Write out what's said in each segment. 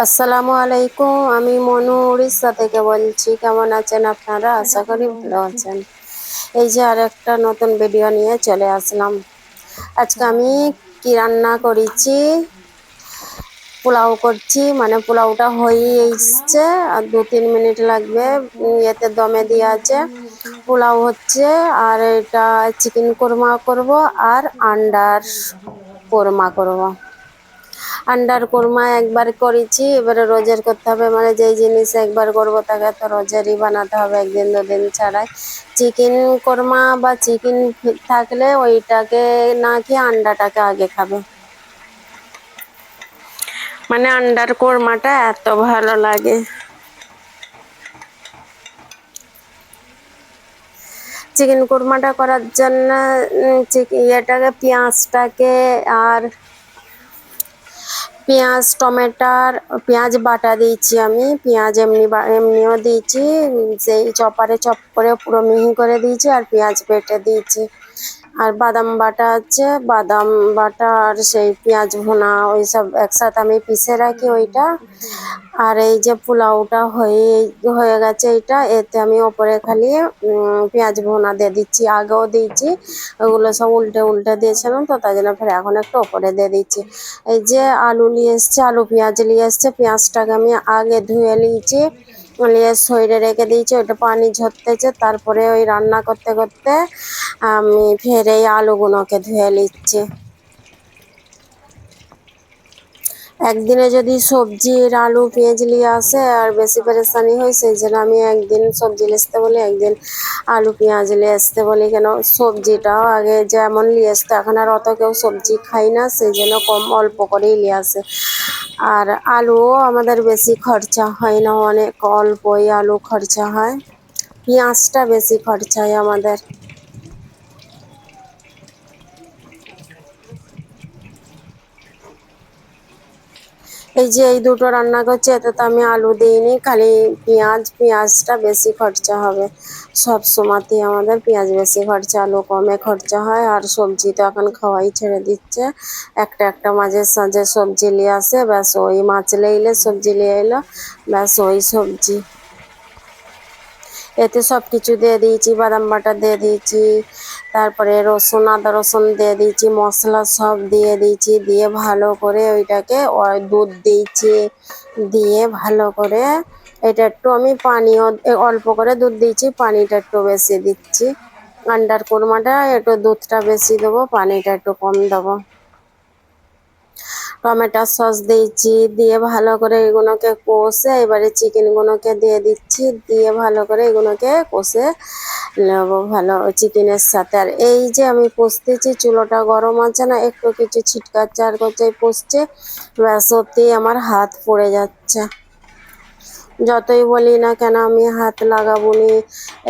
আসসালামু আলাইকুম। আমি মনু উড়িষ্যা থেকে বলছি। কেমন আছেন আপনারা? আশা করি ভালো আছেন। এই যে আর একটা নতুন ভিডিও নিয়ে চলে আসলাম। আজকে আমি কি রান্না করেছি, পোলাও করছি। মানে পোলাওটা হয়ে এসছে আর 2-3 মিনিট লাগবে। এতে দমে দিয়ে আছে। পোলাও হচ্ছে আর এটা চিকেন কোরমা করব আর আন্ডার কোরমা করব। আন্ডার কোরমা একবার করেছি, এবারে রোজের করতে হবে। মানে যেই জিনিস একবার করবো তাকে তো রোজেরই বানাতে হবে, একদিন 2 দিন ছাড়াই। চিকেন কোরমা বা চিকেন থাকলে ওইটাকে না খেয়ে আন্ডাটাকে আগে খাবে। মানে আন্ডার কোরমাটা এত ভালো লাগে। চিকেন কোরমাটা করার জন্য ইয়েটাকে পেঁয়াজটাকে আর পেঁয়াজ টমেটার পেঁয়াজ বাটা দিয়েছি আমি, পেঁয়াজ এমনিও দিয়েছি, সেই চপারে চপ করে পুরো মিহি করে দিয়েছি আর পেঁয়াজ বেটে দিয়েছি। আর বাদাম বাটা আছে, বাদাম বাটা আর সেই পেঁয়াজ ভুনা ওইসব একসাথে আমি পিষে রাখি ওইটা। আর এই যে পোলাওটা হয়ে গেছে, এইটা এতে আমি ওপরে খালি পেঁয়াজ ভুনা দিয়ে দিচ্ছি। আগেও দিয়েছি, ওগুলো সব উল্টে উল্টে দিয়েছিলাম তো তাই জন্য ফের এখন একটু ওপরে দিয়ে দিচ্ছি। এই যে আলু নিয়ে এসছে, আলু পেঁয়াজ নিয়ে এসছে, পেঁয়াজটাকে আমি আগে ধুয়ে নিয়েছি, নিয়ে সইরে রেখে দিয়েছি। ওইটা পানি ঝরতেছে, তারপরে ওই রান্না করতে করতে আমি ফের এই আলুগুলোকে ধুয়ে নিচ্ছি। একদিনে যদি সবজির আলু পেঁয়াজ নিয়ে আসে আর বেশি পেরেশানি হয়, সেই জন্য আমি একদিন সবজি নিয়ে আসতে বলি, একদিন আলু পেঁয়াজ নিয়ে আসতে বলি। কেন সবজিটাও আগে যেমন নিয়ে আসতো, এখন আর অত কেউ সবজি খাই না, সেই জন্য অল্প করেই নিয়ে আসে। আর আলুও আমাদের বেশি খরচা হয় না, অনেক অল্পই আলু খরচা হয়, পেঁয়াজটা বেশি খরচা হয় আমাদের। এই যে এই দুটো রান্না করছি, এতে তো আমি আলু দিইনি, খালি পেঁয়াজটা বেশি খরচা হবে। সব সময়তেই আমাদের পেঁয়াজ বেশি খরচা, আলু কমে খরচা হয়। আর সবজি তো এখন খাওয়াই ছেড়ে দিচ্ছে, একটা একটা মাঝে সাঝে সবজি নিয়ে আসে, ব্যাস ওই মাছ নিয়ে সবজি নিয়ে এলো, ব্যাস ওই সবজি। এতে সব কিছু দিয়ে দিয়েছি, বাদাম বাটা দিয়ে দিয়েছি, তারপরে আদা রসুন দিয়ে দিয়েছি, মশলা সব দিয়ে দিয়েছি, দিয়ে ভালো করে ওইটাকে দুধ দিয়েছি, দিয়ে ভালো করে এটা একটু আমি পানিও অল্প করে দুধ দিয়েছি, পানিটা একটু বেশি দিচ্ছি। আন্ডার কোরমাটা একটু দুধটা বেশি দেবো, পানিটা একটু কম দেবো। টমেটো সস দিয়েছি, দিয়ে ভালো করে এগুলোকে কষে এবারে চিকেনগুলোকে দিয়ে দিচ্ছি, দিয়ে ভালো করে এগুলোকে কষে নেবো ভালো চিকেনের সাথে। আর এই যে আমি কষতেছি, চুলোটা গরম আছে না, একটু কিছু ছিটকাচ্ছে আর করছে কষছে, ব্যাস ওতেই আমার হাত পড়ে যাচ্ছে। যতই বলি না কেন আমি হাত লাগাবো নি,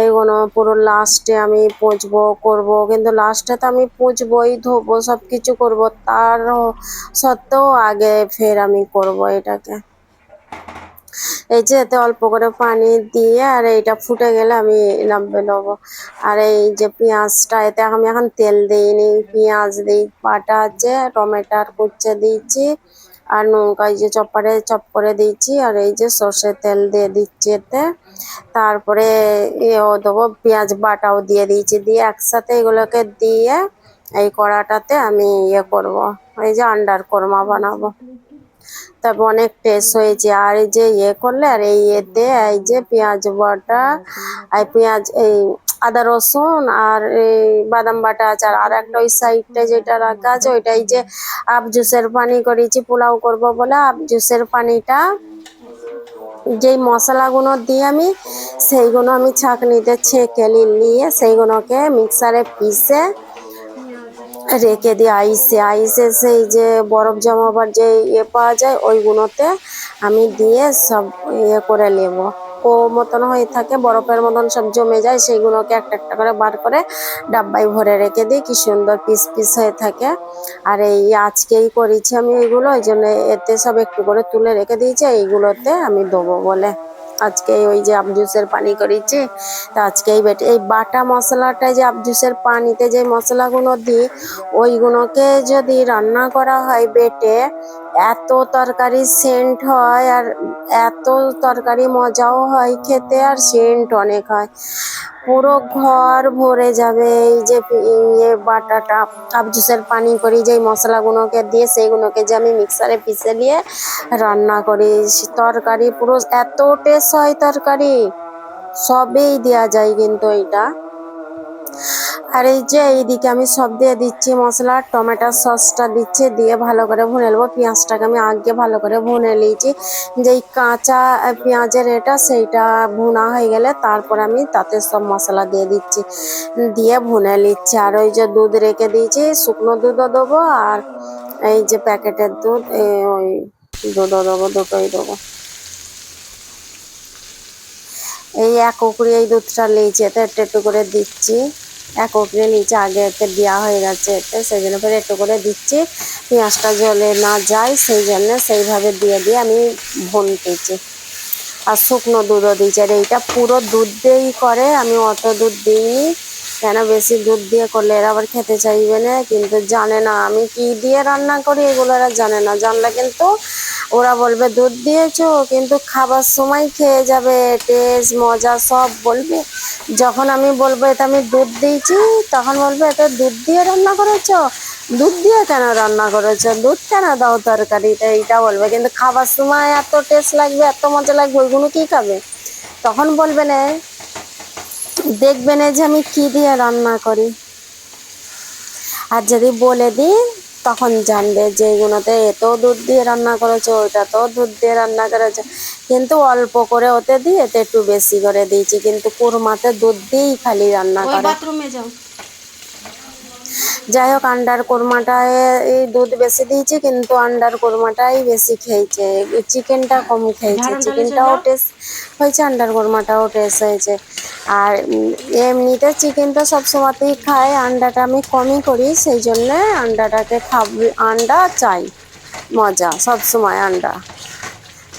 এইগুলো পুরো লাস্টে আমি পুঁছবো করবো, কিন্তু লাস্টে তো আমি পুঁছবোই, ধোবো, সব কিছু করবো, তার সত্ত্বেও আগে ফের আমি করব এটাকে। এই যে এতে অল্প করে পানি দিয়ে আর এইটা ফুটে গেলে আমি নামিয়ে নেবো। আর এই যে পেঁয়াজটা, এতে আমি এখন তেল দিইনি, পেঁয়াজ দিই বাটা আছে, টমেটোর কুচে দিয়েছি, আর লঙ্কা এই যে চপারে চপ করে দিয়েছি, আর এই যে সর্ষের তেল দিয়ে দিচ্ছি এতে। তারপরে ইয়েও দেবো, পেঁয়াজ বাটাও দিয়ে দিয়েছি, দিয়ে একসাথে এগুলোকে দিয়ে এই কড়াটাতে আমি ইয়ে করব, এই যে আন্ডার কোরমা বানাবো। তারপর অনেক টেস্ট হয়েছে। আর এই যে ইয়ে করলে আর এই ইয়েতে এই যে পেঁয়াজ বাটা, এই আদা রসুন আর এই বাদাম বাটা আছে, আর একটা ওই সাইডটা যেটা রাখা আছে ওইটাই যে আপ জুসের পানি করেছি পোলাও করব বলে, আপ জুসের পানিটা যেই মশলাগুলো দিয়ে আমি সেইগুলো আমি ছাঁকনিতে ছেঁকে নিয়ে সেইগুলোকে মিক্সারে পিষে রেখে দিই আইসে সেই যে বরফ জমাবার যে ইয়ে পাওয়া যায় ওইগুলোতে আমি দিয়ে সব ইয়ে করে নেব, ও মতন হয়ে থাকে, বরফের মতন সব জমে যায়, সেইগুলোকে একটা একটা করে বার করে ডাব্বায় ভরে রেখে দিই, কি সুন্দর পিস পিস হয়ে থাকে। আর এই আজকেই করেছি আমি এইগুলো, ওই জন্য এতে সব একটু করে তুলে রেখে দিয়েছি, এইগুলোতে আমি দেবো বলে। আজকে ওই যে আবজুসের পানি করেছি, তা আজকে এই বাটা মশলাটা যে আবজুসের পানিতে যে মশলাগুলো দিই ওইগুলোকে যদি রান্না করা হয় বেটে, এত তরকারি সেন্ট হয়, আর এত তরকারি মজাও হয় খেতে, আর সেন্ট অনেক হয়। পুরো ঘর ভরে যাবে। এই যে ইয়ে বাটাটা কাবজুসের পানি করি, যেই মশলাগুলোকে দিয়ে সেইগুলোকে যে আমি মিক্সারে পিষে নিয়ে রান্না করি, তরকারি পুরো এত টেস্ট হয় তরকারি, সবেই দেওয়া যায় কিন্তু এইটা। আর এই যে এইদিকে আমি সব দিয়ে দিচ্ছি মশলা, টমেটো সসটা দিচ্ছি, দিয়ে ভালো করে ভুনে নেবো। পেঁয়াজটাকে আমি আগে ভালো করে ভুনে নিয়েছি, যেই কাঁচা পেঁয়াজের এটা সেইটা ভুনা হয়ে গেলে তারপর আমি তাতে সব মশলা দিয়ে দিচ্ছি, দিয়ে ভুনে নিচ্ছি। আর ওই যে দুধ রেখে দিয়েছি, শুকনো দুধও দেবো, আর এই যে প্যাকেটের দুধ, ওই দুধও দেবো, দুটোই দেবো। এই এক উকড়ি এই দুধটা নিয়েছি, এতে একটু একটু করে দিচ্ছি। এক উকড়ি নিচে আগে এতে দেওয়া হয়ে গেছে, এতে সেই জন্য ফের একটু করে দিচ্ছি, পেঁয়াজটা জলে না যায় সেই জন্য সেইভাবে দিয়ে দিয়ে আমি ভুনতেছি। আর শুকনো দুধও দিয়েছি। আর এইটা পুরো দুধ দিয়েই করে, আমি অত দুধ দিইনি, কেন বেশি দুধ দিয়ে করলে এরা আবার খেতে চাইবে না, কিন্তু জানে না আমি কি দিয়ে রান্না করি, এগুলো এরা জানে না। জানলে কিন্তু ওরা বলবে দুধ দিয়েছো, কিন্তু খাবার সময় খেয়ে যাবে, টেস্ট মজা সব বলবে। যখন আমি বলবো এটা আমি দুধ দিয়েছি, তখন বলবে এটা দুধ দিয়ে রান্না করেছো, দুধ দিয়ে কেন রান্না করেছো, দুধ কেন দাও তরকারিতে, এইটা বলবে। কিন্তু খাবার সময় এত টেস্ট লাগবে, এত মজা লাগবে, ওইগুলো কি খাবে, তখন বলবে না, দেখবে না যে আমি কি দিয়ে রান্না করি। আর যদি বলে দিই তখন জানবে যে এগুলোতে এত দুধ দিয়ে রান্না করেছো, ওইটা তো দুধ দিয়ে রান্না করেছো। কিন্তু অল্প করে ওতে দিয়ে এতে একটু বেশি করে দিয়েছি, কিন্তু কোরমাতে দুধ দিয়েই খালি রান্না করে। বাথরুমে যাও। যাই হোক, আন্ডার কোরমাটায় এই দুধ বেশি দিয়েছি, কিন্তু আন্ডার কোরমাটাই বেশি খেয়েছে, চিকেনটা কম খেয়েছে। চিকেনটাও টেস্ট হয়েছে, আন্ডার কোরমাটাও টেস্ট হয়েছে। আর এমনিতে চিকেন তো সবসময়তেই খায়, আন্ডাটা আমি কমই করি, সেই জন্যে আন্ডাটাকে আন্ডা চাই, মজা সবসময় আন্ডা।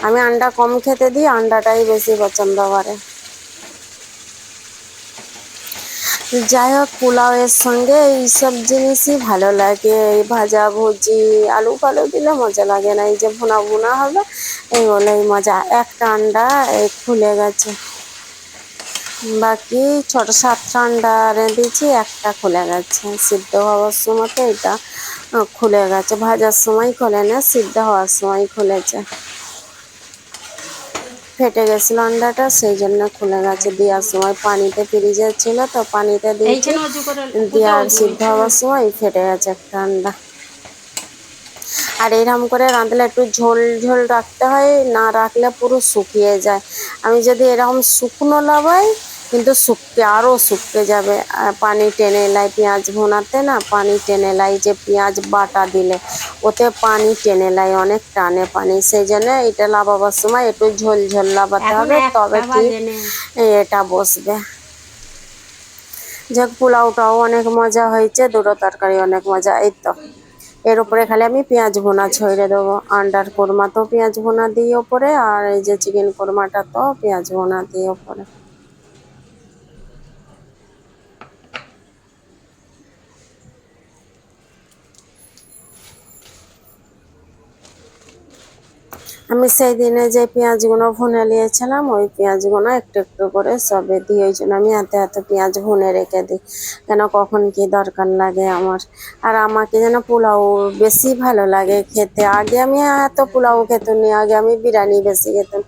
আমি আন্ডা কম খেতে দিই, আন্ডাটাই বেশি পছন্দ করে। যাই হোক, পোলাওয়ের সঙ্গে এইসব জিনিসই ভালো লাগে, এই ভাজা ভুজি আলু ফালু দিলে মজা লাগে না, এই যে ভুনা ভুনা হবে এইগুলোই মজা। একটা আন্ডা এই খুলে গেছে, বাকি 6-7টা আন্ডা রেঁধেছি, একটা খুলে গেছে সিদ্ধ হওয়ার সময়, তো এটা খুলে গেছে, ভাজার সময় খোলে না, সিদ্ধ হওয়ার সময় খুলেছে, ফেটে গেছিল আন্ডাটা, সেই জন্য খুলে গেছে। দেওয়ার সময় পানিতে ফ্রিজে ছিল, তো পানিতে দিয়েছি, দেওয়ার সিদ্ধ হওয়ার সময় ফেটে গেছে একটা আন্ডা। আর এরকম করে রাঁধলে একটু ঝোল ঝোল রাখতে হয়, না রাখলে পুরো শুকিয়ে যায়। আমি যদি এরকম শুকনো লাগাই, কিন্তু শুকতে আরও শুকতে যাবে, আর পানি টেনে লাই, পেঁয়াজ ভোনাতে না পানি টেনে লাই, যে পেঁয়াজ বাটা দিলে ওতে পানি টেনে লাই, অনেক টানে পানি, সেই জন্য এটা লাবাবার সময় একটু ঝোল ঝোল লাবাতে হবে, তবে ঠিক এটা বসবে। যাক, পোলাওটাও অনেক মজা হয়েছে, দুটো তরকারি অনেক মজা। এই তো এর উপরে খালি আমি পেঁয়াজ ভুনা ছড়িয়ে দেবো, আন্ডার কোরমা তো পেঁয়াজ ভুনা দিই ওপরে, আর এই যে চিকেন কোরমাটা তো পেঁয়াজ ভুনা দিই ওপরে। আমি সেই দিনে যে পেঁয়াজগুলো ভুনে নিয়েছিলাম, ওই পেঁয়াজগুলো একটু একটু করে সবে দিই, ওই জন্য আমি হাতে হাতে পেঁয়াজ ভুনে রেখে দিই, কেন কখন কি দরকার লাগে আমার। আর আমাকে যেন পোলাও বেশি ভালো লাগে খেতে, আগে আমি এত পোলাও খেতাম না, আগে আমি বিরিয়ানি বেশি খেতাম,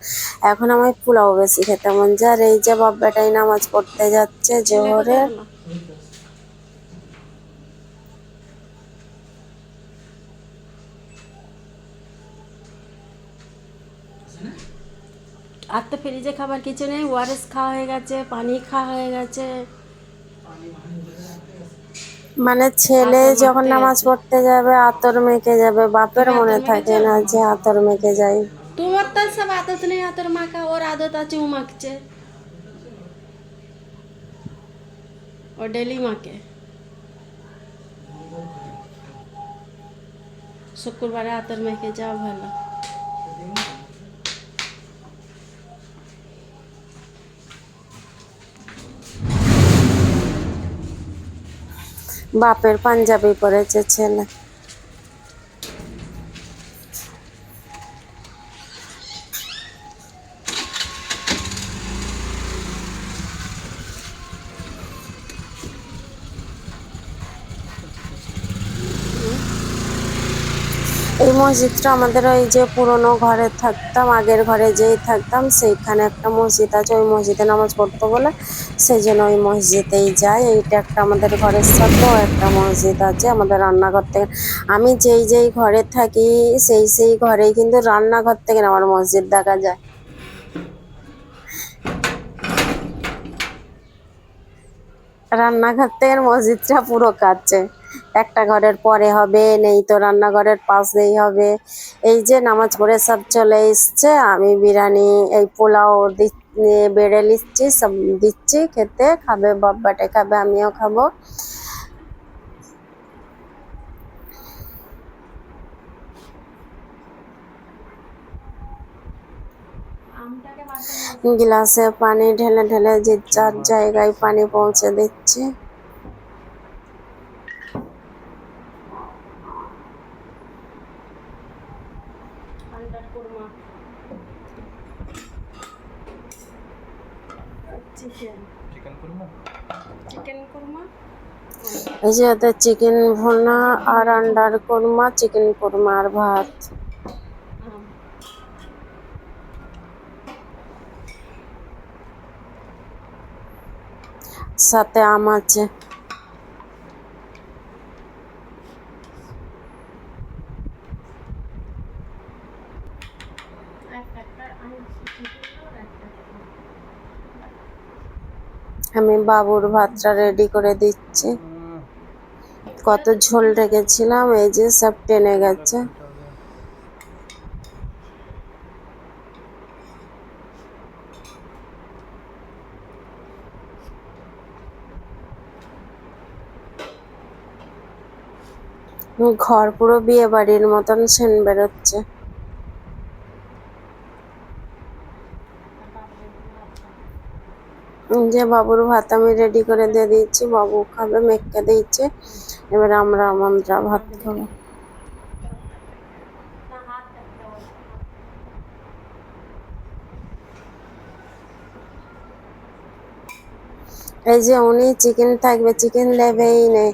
এখন আমি পোলাও বেশি খেতে মন যায়। আর এই যে বাপ বেটাই নামাজ পড়তে যাচ্ছে জোহরে, আর তো ফ্রিজে খাবার কিছু নেই, ওআরএস খাওয়া হয়ে গেছে, পানি খাওয়া হয়ে গেছে। মানে ছেলে যখন নামাজ পড়তে যাবে আতর মেখে যাবে, বাপের মনে থাকে না যে আতর মেখে যাই। তোমার তো সব আদত নেই আতর মাখা, ওর আদত আছে, ও মাখছে, ও ডেলি মাখে, শুক্রবারে আতর মেখে যাওয়া ভালো। বাপের পাঞ্জাবি পরেছে ছেলে, মসজিদটা আমাদের ওই যে পুরনো ঘরে থাকতাম, আগের ঘরে যেই থাকতাম সেইখানে একটা মসজিদ আছে, ওই মসজিদে নামাজ পড়তে বলে সেই জন্য ওই মসজিদেই যাই। এইটা একটা আমাদের ঘরের সাথেও একটা মসজিদ আছে আমাদের রান্নাঘর থেকে। আমি যেই ঘরে থাকি সেই ঘরেই কিন্তু রান্নাঘর থেকে আমার মসজিদ দেখা যায়। রান্নাঘর থেকে মসজিদটা পুরো কাছে, একটা ঘরের পরে হবে, নেই তো রান্নাঘরের পাশেই হবে। এই যে নামাজ পড়ে সব চলে এসছে, আমি বিরিয়ানি এই পোলাও বেড়ে নিচ্ছি, সব দিচ্ছি খেতে, খাবে বাব্বাটা খাবে, আমিও খাবো। গ্লাসে পানি ঢেলে ঢেলে যে যার জায়গায় পানি পৌঁছে দিচ্ছি। এই যে ওদের চিকেন ভুনা আর আন্ডার কোরমা, চিকেন কোরমা আর ভাত, সাথে আম আছে। আমি বাবুর ভাতটা রেডি করে দিচ্ছি। কত ঝোল রেখেছিলাম, এই যে সব টেনে গেছে। ঘর পুরো বিয়ে বাড়ির মতন সেন বেরোচ্ছে। যে বাবুর ভাত আমি রেডি করে দিয়ে দিচ্ছি, বাবু খাবে, মেঘকে দিচ্ছে, এবার আমরা ভাত খাবো। এই যে উনি চিকেন থাকবে, চিকেন নেবেই নেই,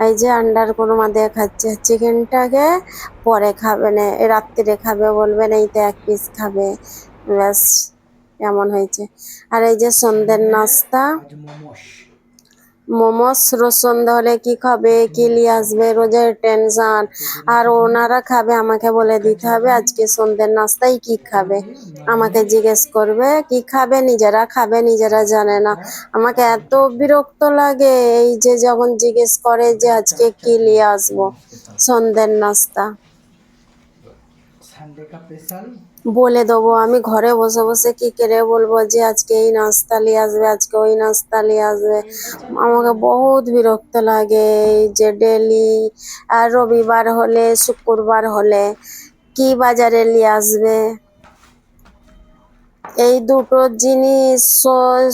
এই যে আন্ডার কোরমা দিয়ে খাচ্ছে। চিকেনটাকে পরে খাবে না, রাত্রিরে খাবে বলবেন, এই তো এক পিস খাবে, ব্যাস এমন হয়েছে। আর এই যে সন্ধ্যের নাস্তা মোমোস, রোজ সন্ধ্যা হলে কি খাবে, কি নিয়ে আসবে, রোজের টেনশন। আর ওনারা খাবে, আমাকে বলে দিতে হবে আজকে সন্ধ্যের নাস্তায় কি খাবে, আমাকে জিজ্ঞেস করবে কি খাবে, নিজেরা খাবে, নিজেরা জানে না। আমাকে এত বিরক্ত লাগে এই যে যখন জিজ্ঞেস করে যে আজকে কি নিয়ে আসবো সন্ধ্যের নাস্তা, বলে দেবো আমি ঘরে বসে বসে কি করে বলবো যে আজকে এই নাস্তা নিয়ে আসবে, আজকে ওই নাস্তা নিয়ে আসবে। আমাকে বহুত বিরক্ত লাগে এই যে ডেলি। আর রবিবার হলে, শুক্রবার হলে কি বাজারে নিয়ে আসবে, এই দুটো জিনিস।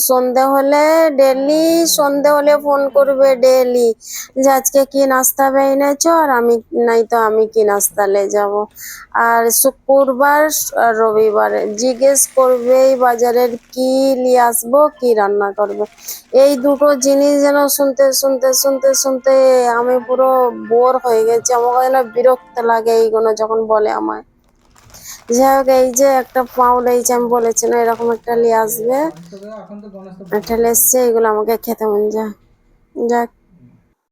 সন্ধে হলে ডেলি, সন্ধে হলে ফোন করবে ডেলি যে আজকে কি নাস্তা এনেছো, আর আমি নাই তো আমি কি নাস্তা লে যাব। আর শুক্রবার আর রবিবারে জিজ্ঞেস করবে এই বাজারের কি নিয়ে আসবো, কি রান্না করবে। এই দুটো জিনিস যেন শুনতে শুনতে শুনতে শুনতে আমি পুরো বোর হয়ে গেছি, আমাকে যেন বিরক্ত লাগে এইগুলো যখন বলে আমায়। যাই হোক, এই যে একটা পাউড, এই যে আমি বলেছি না এরকম একটা নিয়ে আসবে, একটা এসছে, এগুলো আমাকে খেতে মন যায়। যাক।